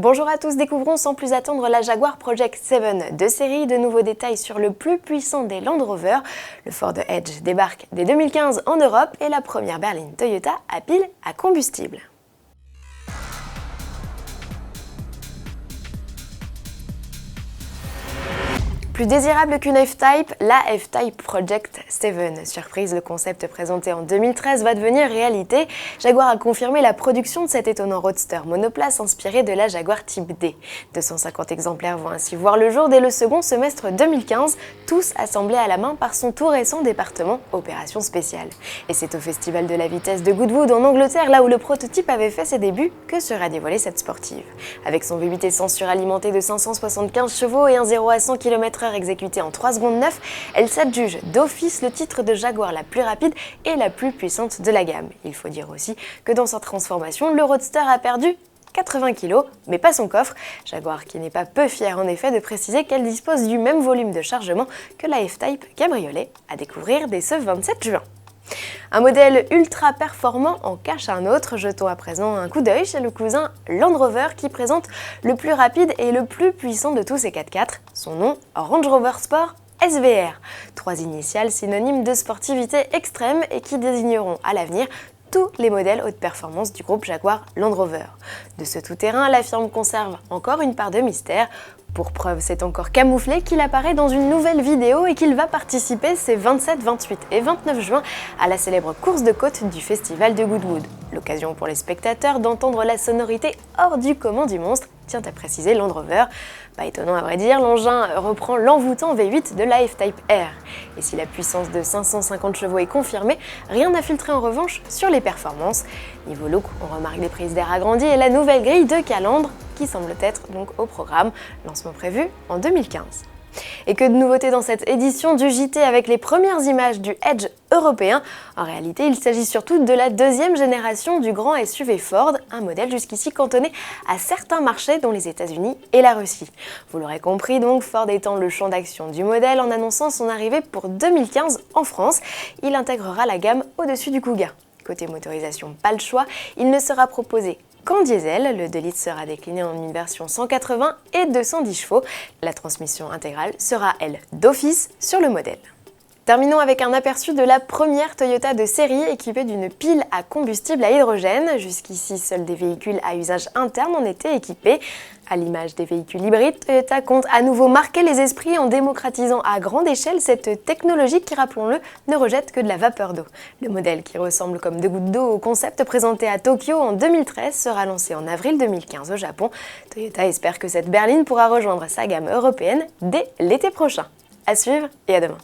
Bonjour à tous, découvrons sans plus attendre la Jaguar Project 7 de série. De nouveaux détails sur le plus puissant des Land Rover. Le Ford Edge débarque dès 2015 en Europe et la première berline Toyota à pile à combustible. Plus désirable qu'une F-Type, la F-Type Project 7. Surprise, le concept présenté en 2013 va devenir réalité. Jaguar a confirmé la production de cet étonnant roadster monoplace inspiré de la Jaguar Type D. 250 exemplaires vont ainsi voir le jour dès le second semestre 2015, tous assemblés à la main par son tout récent département Opérations Spéciales. Et c'est au Festival de la vitesse de Goodwood en Angleterre, là où le prototype avait fait ses débuts, que sera dévoilée cette sportive. Avec son V8 essence suralimenté de 575 chevaux et un 0 à 100 km/h exécutée en 3 secondes 9, elle s'adjuge d'office le titre de Jaguar la plus rapide et la plus puissante de la gamme. Il faut dire aussi que dans sa transformation, le Roadster a perdu 80 kg, mais pas son coffre. Jaguar qui n'est pas peu fière en effet de préciser qu'elle dispose du même volume de chargement que la F-Type cabriolet, à découvrir dès ce 27 juin. Un modèle ultra performant en cache un autre. Jetons à présent un coup d'œil chez le cousin Land Rover qui présente le plus rapide et le plus puissant de tous ces 4x4. Son nom, Range Rover Sport SVR. 3 initiales synonymes de sportivité extrême et qui désigneront à l'avenir tous les modèles haute performance du groupe Jaguar Land Rover. De ce tout-terrain, la firme conserve encore une part de mystère. Pour preuve, c'est encore camouflé qu'il apparaît dans une nouvelle vidéo et qu'il va participer ces 27, 28 et 29 juin à la célèbre course de côte du Festival de Goodwood. L'occasion pour les spectateurs d'entendre la sonorité hors du commun du monstre, tient à préciser Land Rover. Pas étonnant à vrai dire, l'engin reprend l'envoûtant V8 de la F-Type R. Et si la puissance de 550 chevaux est confirmée, rien n'a filtré en revanche sur les performances. Niveau look, on remarque des prises d'air agrandies et la nouvelle grille de calandre qui semble être donc au programme, lancement prévu en 2015. Et que de nouveautés dans cette édition du JT avec les premières images du Edge européen. En réalité, il s'agit surtout de la deuxième génération du grand SUV Ford, un modèle jusqu'ici cantonné à certains marchés dont les États-Unis et la Russie. Vous l'aurez compris donc, Ford étend le champ d'action du modèle en annonçant son arrivée pour 2015 en France. Il intégrera la gamme au-dessus du Kuga. Côté motorisation, pas le choix, il ne sera proposé qu'en diesel. Le 2 litres sera décliné en une version 180 et 210 chevaux. La transmission intégrale sera, elle, d'office sur le modèle. Terminons avec un aperçu de la première Toyota de série équipée d'une pile à combustible à hydrogène. Jusqu'ici, seuls des véhicules à usage interne en étaient équipés. À l'image des véhicules hybrides, Toyota compte à nouveau marquer les esprits en démocratisant à grande échelle cette technologie qui, rappelons-le, ne rejette que de la vapeur d'eau. Le modèle qui ressemble comme deux gouttes d'eau au concept présenté à Tokyo en 2013 sera lancé en avril 2015 au Japon. Toyota espère que cette berline pourra rejoindre sa gamme européenne dès l'été prochain. À suivre et à demain.